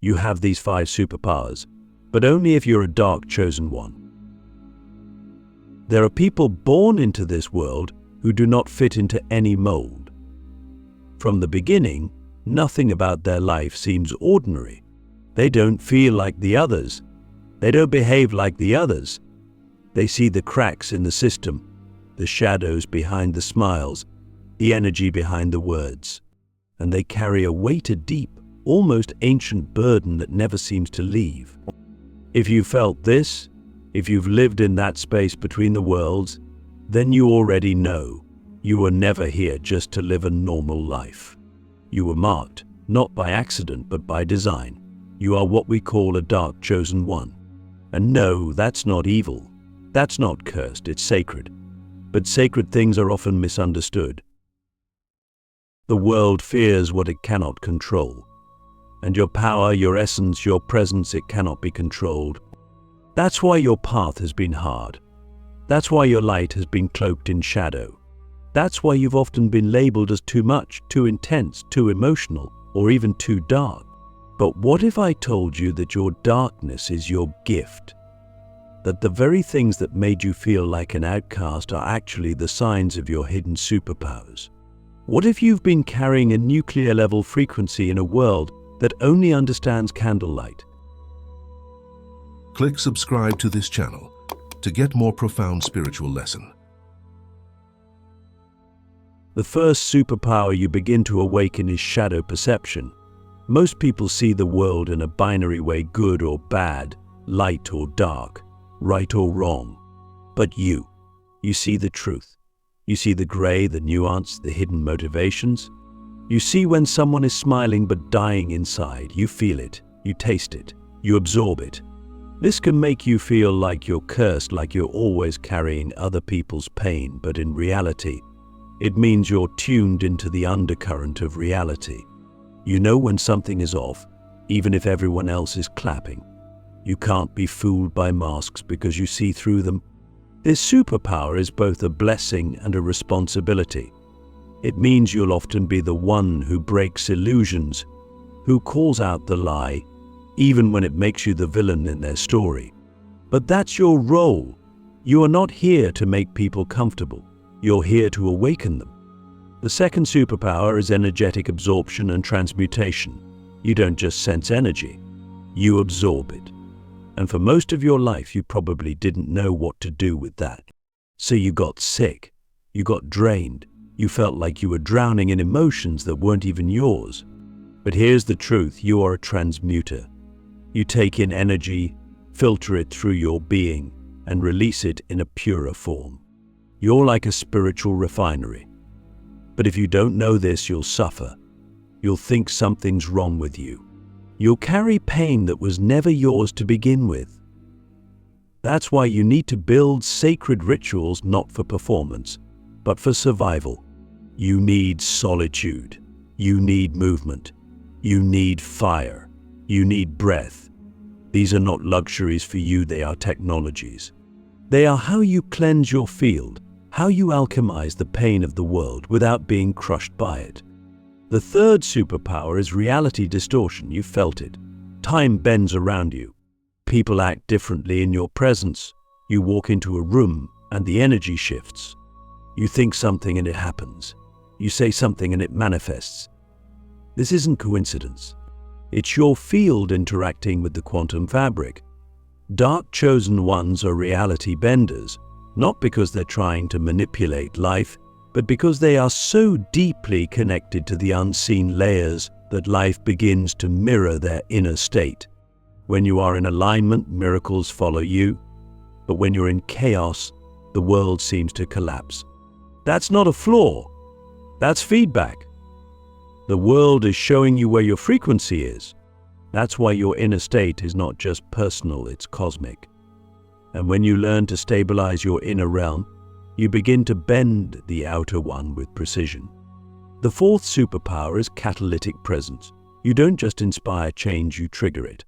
You have these 5 superpowers, but only if you're a dark chosen one. There are people born into this world who do not fit into any mold. From the beginning, nothing about their life seems ordinary. They don't feel like the others. They don't behave like the others. They see the cracks in the system, the shadows behind the smiles, the energy behind the words. And they carry a weighted, deep, almost ancient burden that never seems to leave. If you felt this, if you've lived in that space between the worlds, then you already know you were never here just to live a normal life. You were marked, not by accident but by design. You are what we call a dark chosen one. And no, that's not evil. That's not cursed, it's sacred. But sacred things are often misunderstood. The world fears what it cannot control. And your power, your essence, your presence, it cannot be controlled. That's why your path has been hard. That's why your light has been cloaked in shadow. That's why you've often been labeled as too much, too intense, too emotional, or even too dark. But what if I told you that your darkness is your gift? That the very things that made you feel like an outcast are actually the signs of your hidden superpowers? What if you've been carrying a nuclear level frequency in a world that only understands candlelight? Click subscribe to this channel to get more profound spiritual lesson. The first superpower you begin to awaken is shadow perception. Most people see the world in a binary way, good or bad, light or dark, right or wrong. But you see the truth. You see the gray, the nuance, the hidden motivations. You see when someone is smiling but dying inside. You feel it, you taste it, you absorb it. This can make you feel like you're cursed, like you're always carrying other people's pain, but in reality, it means you're tuned into the undercurrent of reality. You know when something is off, even if everyone else is clapping. You can't be fooled by masks because you see through them. This superpower is both a blessing and a responsibility. It means you'll often be the one who breaks illusions, who calls out the lie, even when it makes you the villain in their story. But that's your role. You are not here to make people comfortable. You're here to awaken them. The second superpower is energetic absorption and transmutation. You don't just sense energy, you absorb it. And for most of your life, you probably didn't know what to do with that. So you got sick, you got drained, you felt like you were drowning in emotions that weren't even yours. But here's the truth, you are a transmuter. You take in energy, filter it through your being, and release it in a purer form. You're like a spiritual refinery. But if you don't know this, you'll suffer. You'll think something's wrong with you. You'll carry pain that was never yours to begin with. That's why you need to build sacred rituals, not for performance, but for survival. You need solitude. You need movement. You need fire. You need breath. These are not luxuries for you, they are technologies. They are how you cleanse your field, how you alchemize the pain of the world without being crushed by it. The third superpower is reality distortion. You felt it. Time bends around you. People act differently in your presence. You walk into a room and the energy shifts. You think something and it happens. You say something and it manifests. This isn't coincidence. It's your field interacting with the quantum fabric. Dark chosen ones are reality benders, not because they're trying to manipulate life, but because they are so deeply connected to the unseen layers that life begins to mirror their inner state. When you are in alignment, miracles follow you, but when you're in chaos, the world seems to collapse. That's not a flaw, that's feedback. The world is showing you where your frequency is. That's why your inner state is not just personal, it's cosmic. And when you learn to stabilize your inner realm, you begin to bend the outer one with precision. The fourth superpower is catalytic presence. You don't just inspire change, you trigger it.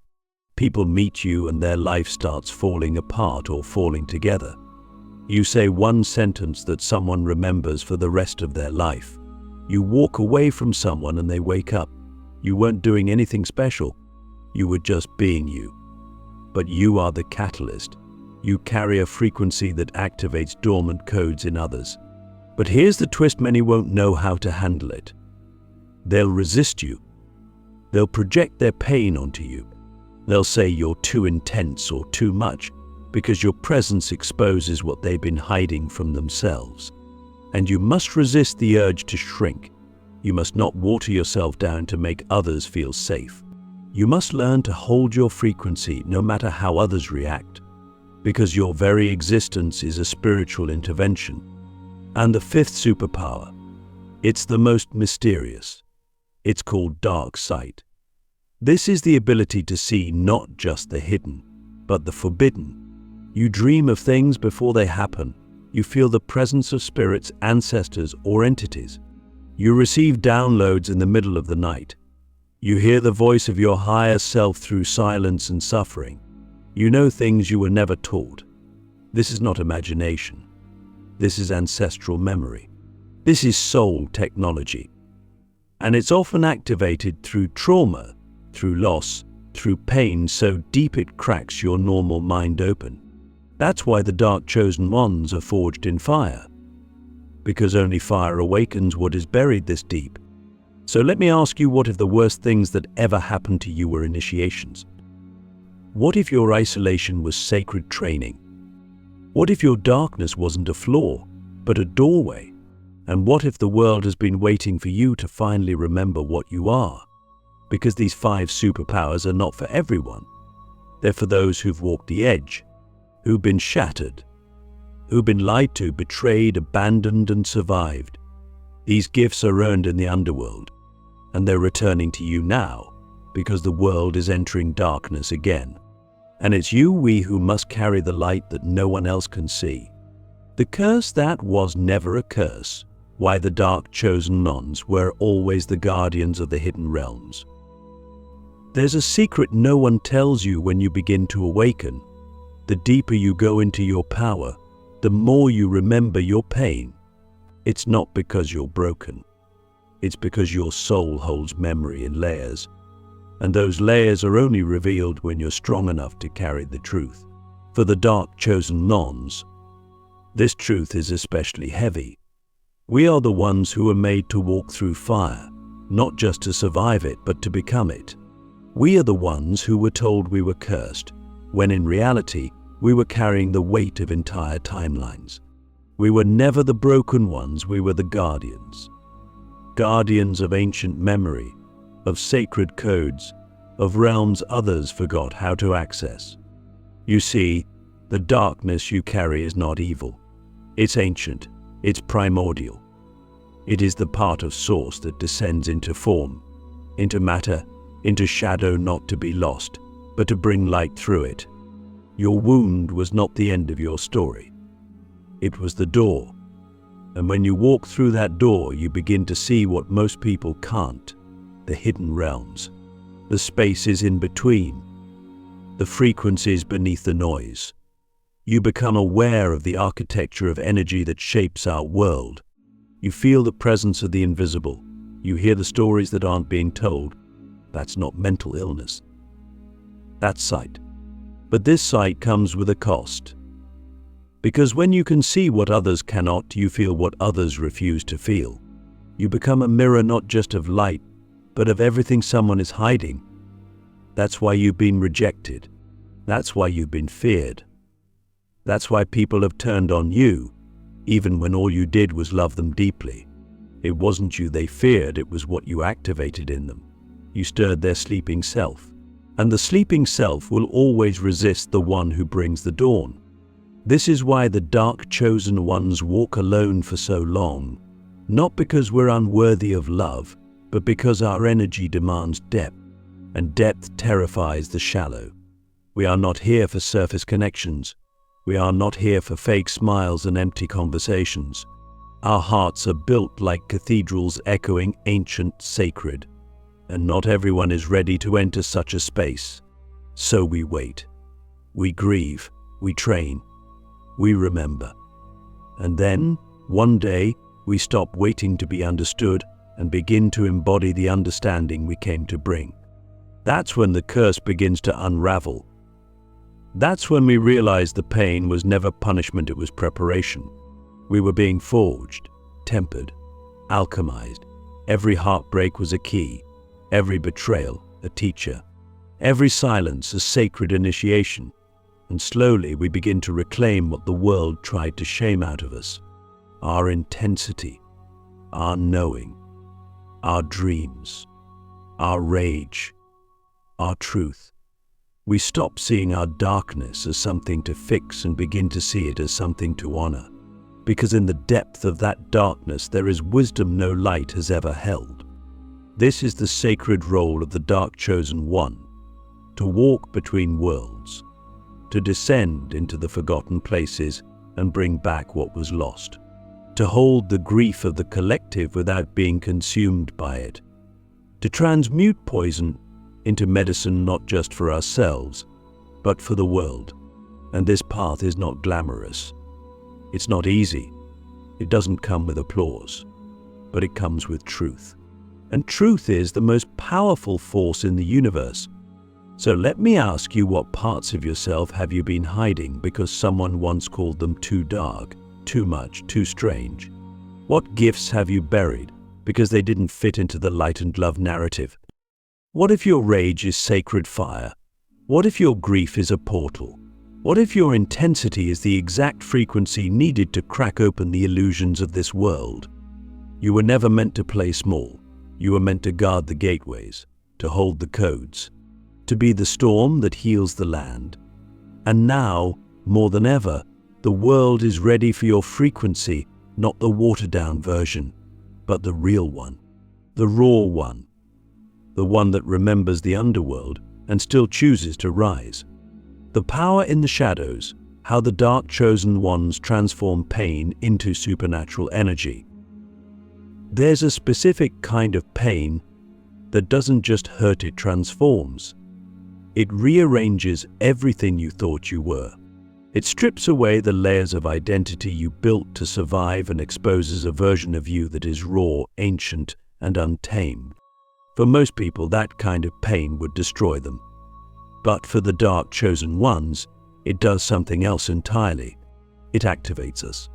People meet you and their life starts falling apart or falling together. You say one sentence that someone remembers for the rest of their life. You walk away from someone and they wake up. You weren't doing anything special. You were just being you. But you are the catalyst. You carry a frequency that activates dormant codes in others. But here's the twist: many won't know how to handle it. They'll resist you. They'll project their pain onto you. They'll say you're too intense or too much because your presence exposes what they've been hiding from themselves. And you must resist the urge to shrink. You must not water yourself down to make others feel safe. You must learn to hold your frequency no matter how others react, because your very existence is a spiritual intervention. And the fifth superpower, it's the most mysterious. It's called dark sight. This is the ability to see not just the hidden, but the forbidden. You dream of things before they happen. You feel the presence of spirits, ancestors, or entities. You receive downloads in the middle of the night. You hear the voice of your higher self through silence and suffering. You know things you were never taught. This is not imagination. This is ancestral memory. This is soul technology. And it's often activated through trauma, through loss, through pain so deep it cracks your normal mind open. That's why the dark chosen ones are forged in fire, because only fire awakens what is buried this deep. So let me ask you, what if the worst things that ever happened to you were initiations? What if your isolation was sacred training? What if your darkness wasn't a flaw, but a doorway? And what if the world has been waiting for you to finally remember what you are? Because these 5 superpowers are not for everyone. They're for those who've walked the edge, who've been shattered, who've been lied to, betrayed, abandoned, and survived. These gifts are earned in the underworld, and they're returning to you now, because the world is entering darkness again. And it's we who must carry the light that no one else can see. The curse that was never a curse. Why the dark chosen ones were always the guardians of the hidden realms. There's a secret no one tells you when you begin to awaken. The deeper you go into your power, the more you remember your pain. It's not because you're broken. It's because your soul holds memory in layers. And those layers are only revealed when you're strong enough to carry the truth. For the dark chosen ones, this truth is especially heavy. We are the ones who are made to walk through fire, not just to survive it, but to become it. We are the ones who were told we were cursed, when in reality, we were carrying the weight of entire timelines. We were never the broken ones, we were the guardians. Guardians of ancient memory, of sacred codes, of realms others forgot how to access. You see, the darkness you carry is not evil. It's ancient, it's primordial. It is the part of source that descends into form, into matter, into shadow, not to be lost, but to bring light through it. Your wound was not the end of your story. It was the door. And when you walk through that door, you begin to see what most people can't: the hidden realms, the spaces in between, the frequencies beneath the noise. You become aware of the architecture of energy that shapes our world. You feel the presence of the invisible. You hear the stories that aren't being told. That's not mental illness. That's sight. But this sight comes with a cost. Because when you can see what others cannot, you feel what others refuse to feel. You become a mirror not just of light, but of everything someone is hiding. That's why you've been rejected. That's why you've been feared. That's why people have turned on you, even when all you did was love them deeply. It wasn't you they feared, it was what you activated in them. You stirred their sleeping self. And the sleeping self will always resist the one who brings the dawn. This is why the dark chosen ones walk alone for so long, not because we're unworthy of love, but because our energy demands depth, and depth terrifies the shallow. We are not here for surface connections. We are not here for fake smiles and empty conversations. Our hearts are built like cathedrals echoing ancient, sacred, and not everyone is ready to enter such a space. So we wait. We grieve. We train. We remember. And then, one day, we stop waiting to be understood and begin to embody the understanding we came to bring. That's when the curse begins to unravel. That's when we realize the pain was never punishment, it was preparation. We were being forged, tempered, alchemized. Every heartbreak was a key, every betrayal a teacher, every silence a sacred initiation. And slowly we begin to reclaim what the world tried to shame out of us: our intensity, our knowing, our dreams, our rage, our truth. We stop seeing our darkness as something to fix and begin to see it as something to honor. Because in the depth of that darkness there is wisdom no light has ever held. This is the sacred role of the dark chosen one: to walk between worlds, to descend into the forgotten places and bring back what was lost, to hold the grief of the collective without being consumed by it, to transmute poison into medicine not just for ourselves, but for the world. And this path is not glamorous. It's not easy. It doesn't come with applause, but it comes with truth. And truth is the most powerful force in the universe. So let me ask you, what parts of yourself have you been hiding because someone once called them too dark, too much, too strange? What gifts have you buried because they didn't fit into the light and love narrative? What if your rage is sacred fire? What if your grief is a portal? What if your intensity is the exact frequency needed to crack open the illusions of this world? You were never meant to play small. You were meant to guard the gateways, to hold the codes, to be the storm that heals the land. And now, more than ever, the world is ready for your frequency, not the watered-down version, but the real one, the raw one, the one that remembers the underworld and still chooses to rise. The power in the shadows, how the dark chosen ones transform pain into supernatural energy. There's a specific kind of pain that doesn't just hurt, it transforms. It rearranges everything you thought you were. It strips away the layers of identity you built to survive and exposes a version of you that is raw, ancient, and untamed. For most people, that kind of pain would destroy them. But for the dark chosen ones, it does something else entirely. It activates us.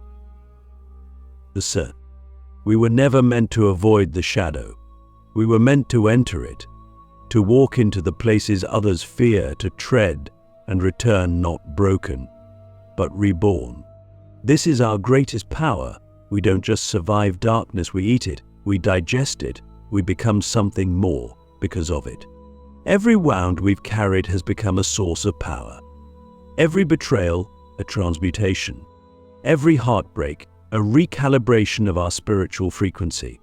We were never meant to avoid the shadow. We were meant to enter it, to walk into the places others fear, to tread and return not broken, but reborn. This is our greatest power. We don't just survive darkness, we eat it, we digest it, we become something more because of it. Every wound we've carried has become a source of power. Every betrayal, a transmutation. Every heartbreak, a recalibration of our spiritual frequency.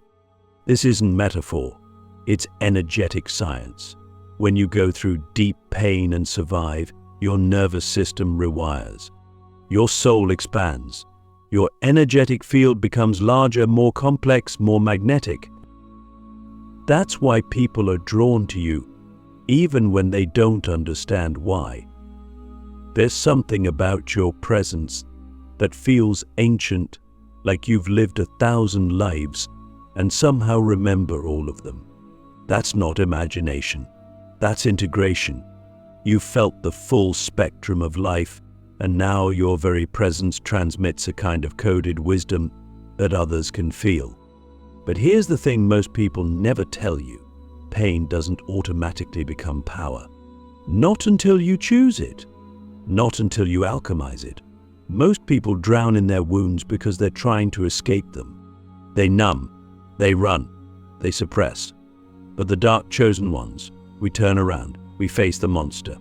This isn't metaphor, it's energetic science. When you go through deep pain and survive, your nervous system rewires. Your soul expands. Your energetic field becomes larger, more complex, more magnetic. That's why people are drawn to you, even when they don't understand why. There's something about your presence that feels ancient, like you've lived 1,000 lives and somehow remember all of them. That's not imagination. That's integration. You've felt the full spectrum of life, and now your very presence transmits a kind of coded wisdom that others can feel. But here's the thing most people never tell you. Pain doesn't automatically become power. Not until you choose it. Not until you alchemize it. Most people drown in their wounds because they're trying to escape them. They numb, they run, they suppress. But the dark chosen ones, we turn around, we face the monster.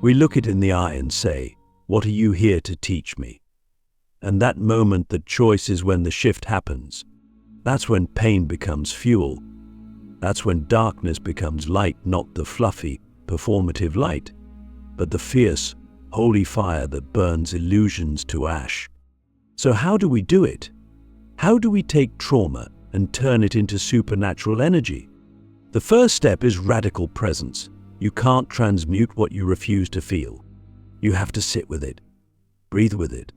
We look it in the eye and say, "What are you here to teach me?" And that moment, the choice is when the shift happens. That's when pain becomes fuel. That's when darkness becomes light, not the fluffy, performative light, but the fierce, holy fire that burns illusions to ash. So how do we do it? How do we take trauma and turn it into supernatural energy? The first step is radical presence. You can't transmute what you refuse to feel. You have to sit with it, breathe with it,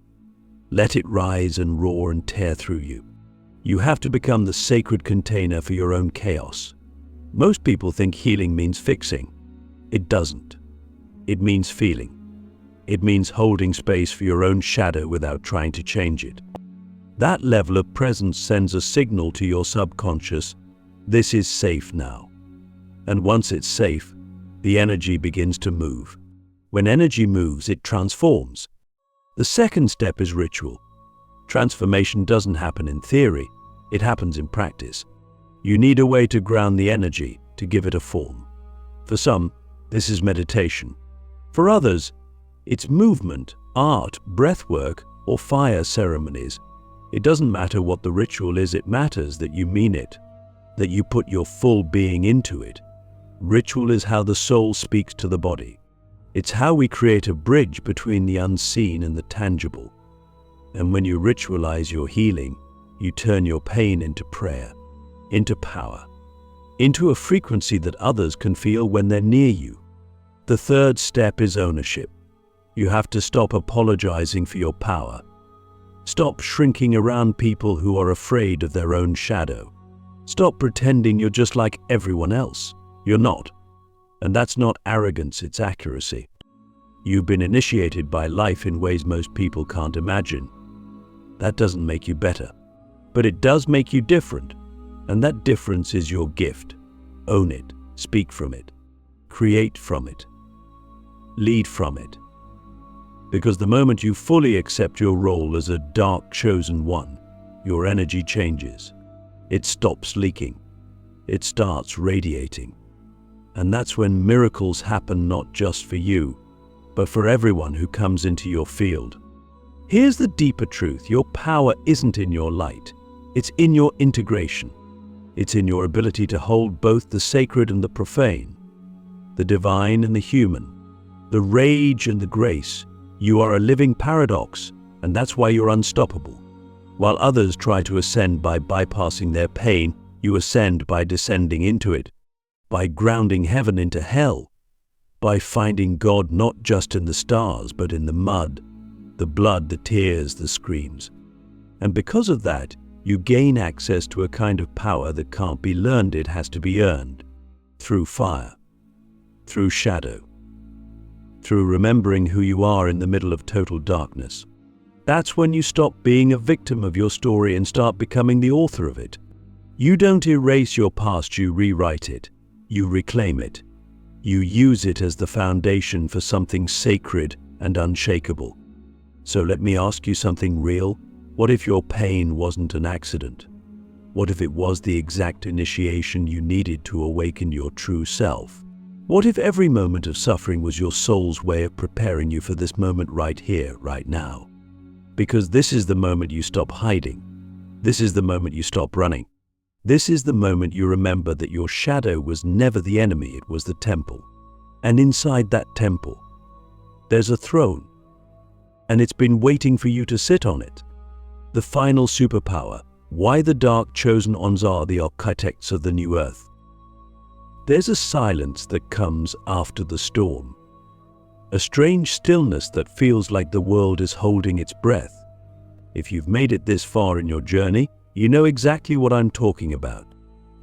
let it rise and roar and tear through you. You have to become the sacred container for your own chaos. Most people think healing means fixing. It doesn't. It means feeling. It means holding space for your own shadow without trying to change it. That level of presence sends a signal to your subconscious, this is safe now. And once it's safe, the energy begins to move. When energy moves, it transforms. The second step is ritual. Transformation doesn't happen in theory, it happens in practice. You need a way to ground the energy, to give it a form. For some, this is meditation. For others, it's movement, art, breathwork, or fire ceremonies. It doesn't matter what the ritual is, it matters that you mean it, that you put your full being into it. Ritual is how the soul speaks to the body. It's how we create a bridge between the unseen and the tangible. And when you ritualize your healing, you turn your pain into prayer, into power, into a frequency that others can feel when they're near you. The third step is ownership. You have to stop apologizing for your power. Stop shrinking around people who are afraid of their own shadow. Stop pretending you're just like everyone else. You're not. And that's not arrogance, it's accuracy. You've been initiated by life in ways most people can't imagine. That doesn't make you better. But it does make you different. And that difference is your gift. Own it. Speak from it. Create from it. Lead from it. Because the moment you fully accept your role as a dark chosen one, your energy changes. It stops leaking. It starts radiating. And that's when miracles happen, not just for you, but for everyone who comes into your field. Here's the deeper truth. Your power isn't in your light. It's in your integration. It's in your ability to hold both the sacred and the profane, the divine and the human, the rage and the grace. You are a living paradox, and that's why you're unstoppable. While others try to ascend by bypassing their pain, you ascend by descending into it, by grounding heaven into hell, by finding God not just in the stars, but in the mud, the blood, the tears, the screams. And because of that, you gain access to a kind of power that can't be learned, it has to be earned. Through fire, through shadow, through remembering who you are in the middle of total darkness. That's when you stop being a victim of your story and start becoming the author of it. You don't erase your past, you rewrite it. You reclaim it. You use it as the foundation for something sacred and unshakable. So let me ask you something real. What if your pain wasn't an accident? What if it was the exact initiation you needed to awaken your true self? What if every moment of suffering was your soul's way of preparing you for this moment right here, right now? Because this is the moment you stop hiding. This is the moment you stop running. This is the moment you remember that your shadow was never the enemy, it was the temple. And inside that temple, there's a throne. And it's been waiting for you to sit on it. The final superpower, why the dark chosen ones are the architects of the new earth. There's a silence that comes after the storm. A strange stillness that feels like the world is holding its breath. If you've made it this far in your journey, you know exactly what I'm talking about.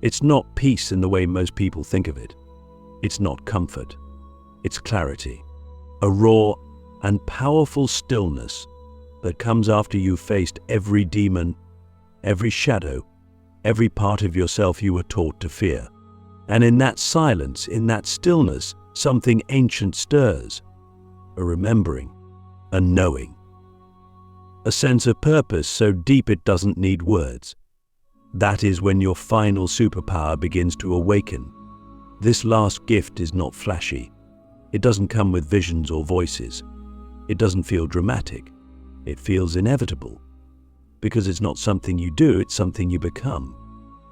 It's not peace in the way most people think of it. It's not comfort. It's clarity. A raw and powerful stillness that comes after you've faced every demon, every shadow, every part of yourself you were taught to fear. And in that silence, in that stillness, something ancient stirs. A remembering, a knowing. A sense of purpose so deep it doesn't need words. That is when your final superpower begins to awaken. This last gift is not flashy. It doesn't come with visions or voices. It doesn't feel dramatic. It feels inevitable. Because it's not something you do, it's something you become.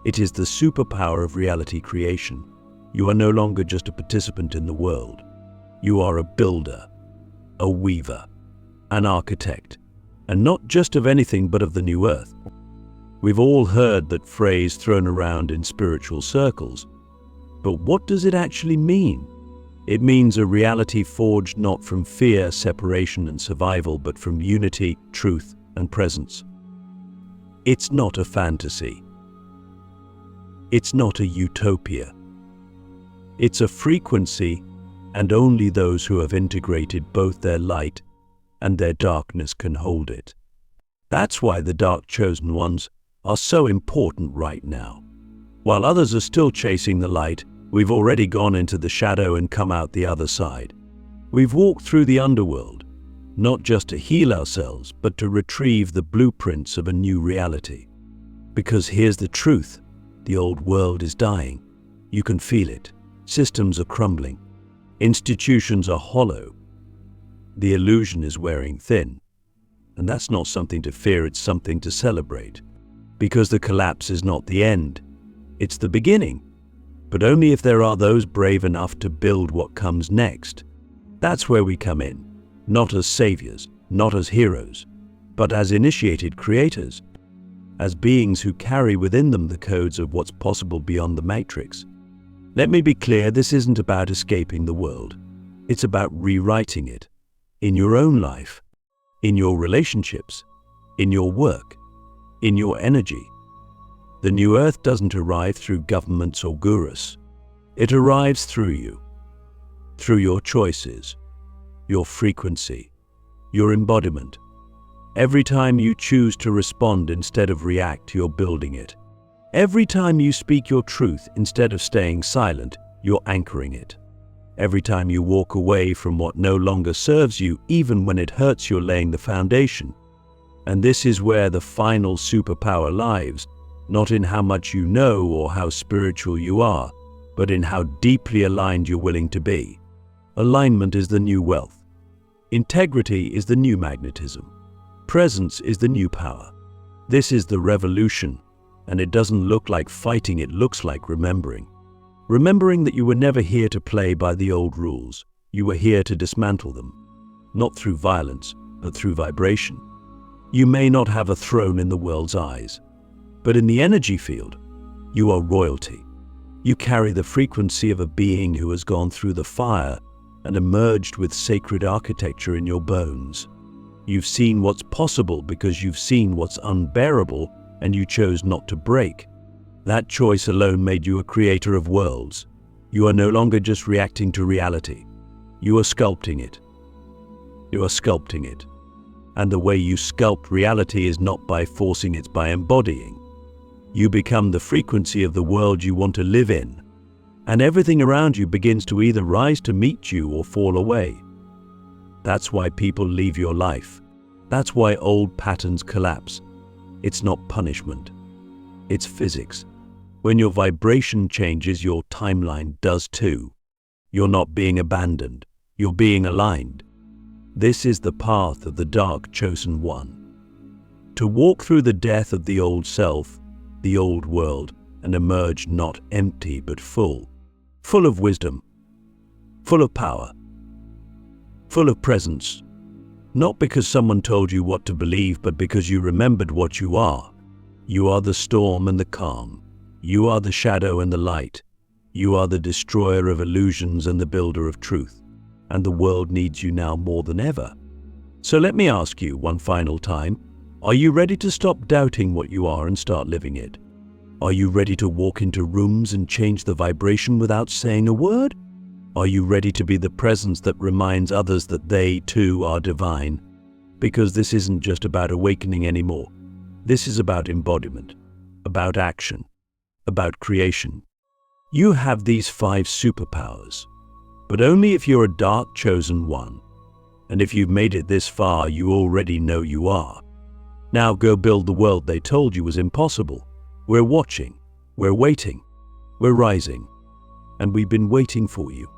It is the superpower of reality creation. You are no longer just a participant in the world. You are a builder, a weaver, an architect, and not just of anything but of the new earth. We've all heard that phrase thrown around in spiritual circles, but what does it actually mean? It means a reality forged not from fear, separation, and survival, but from unity, truth, and presence. It's not a fantasy. It's not a utopia. It's a frequency, and only those who have integrated both their light and their darkness can hold it. That's why the dark chosen ones are so important right now. While others are still chasing the light, we've already gone into the shadow and come out the other side. We've walked through the underworld, not just to heal ourselves, but to retrieve the blueprints of a new reality. Because here's the truth, the old world is dying. You can feel it. Systems are crumbling. Institutions are hollow. The illusion is wearing thin. And that's not something to fear, it's something to celebrate. Because the collapse is not the end, it's the beginning. But only if there are those brave enough to build what comes next. That's where we come in, not as saviors, not as heroes, but as initiated creators, as beings who carry within them the codes of what's possible beyond the matrix. Let me be clear, this isn't about escaping the world. It's about rewriting it, in your own life, in your relationships, in your work, in your energy. The new earth doesn't arrive through governments or gurus. It arrives through you, through your choices, your frequency, your embodiment. Every time you choose to respond instead of react, you're building it. Every time you speak your truth instead of staying silent, you're anchoring it. Every time you walk away from what no longer serves you, even when it hurts, you're laying the foundation. And this is where the final superpower lies, not in how much you know or how spiritual you are, but in how deeply aligned you're willing to be. Alignment is the new wealth. Integrity is the new magnetism. Presence is the new power. This is the revolution, and it doesn't look like fighting, it looks like remembering. Remembering that you were never here to play by the old rules. You were here to dismantle them, not through violence, but through vibration. You may not have a throne in the world's eyes, but in the energy field, you are royalty. You carry the frequency of a being who has gone through the fire and emerged with sacred architecture in your bones. You've seen what's possible because you've seen what's unbearable, and you chose not to break. That choice alone made you a creator of worlds. You are no longer just reacting to reality. You are sculpting it. You are sculpting it. And the way you sculpt reality is not by forcing, it's by embodying. You become the frequency of the world you want to live in. And everything around you begins to either rise to meet you or fall away. That's why people leave your life. That's why old patterns collapse. It's not punishment. It's physics. When your vibration changes, your timeline does too. You're not being abandoned. You're being aligned. This is the path of the dark chosen one. To walk through the death of the old self, the old world, and emerge not empty but full. Full of wisdom. Full of power. Full of presence. Not because someone told you what to believe, but because you remembered what you are. You are the storm and the calm. You are the shadow and the light. You are the destroyer of illusions and the builder of truth. And the world needs you now more than ever. So let me ask you one final time, are you ready to stop doubting what you are and start living it? Are you ready to walk into rooms and change the vibration without saying a word? Are you ready to be the presence that reminds others that they too are divine? Because this isn't just about awakening anymore. This is about embodiment, about action, about creation. You have these 5 superpowers, but only if you're a dark chosen one. And if you've made it this far, you already know you are. Now go build the world they told you was impossible. We're watching, we're waiting, we're rising, and we've been waiting for you.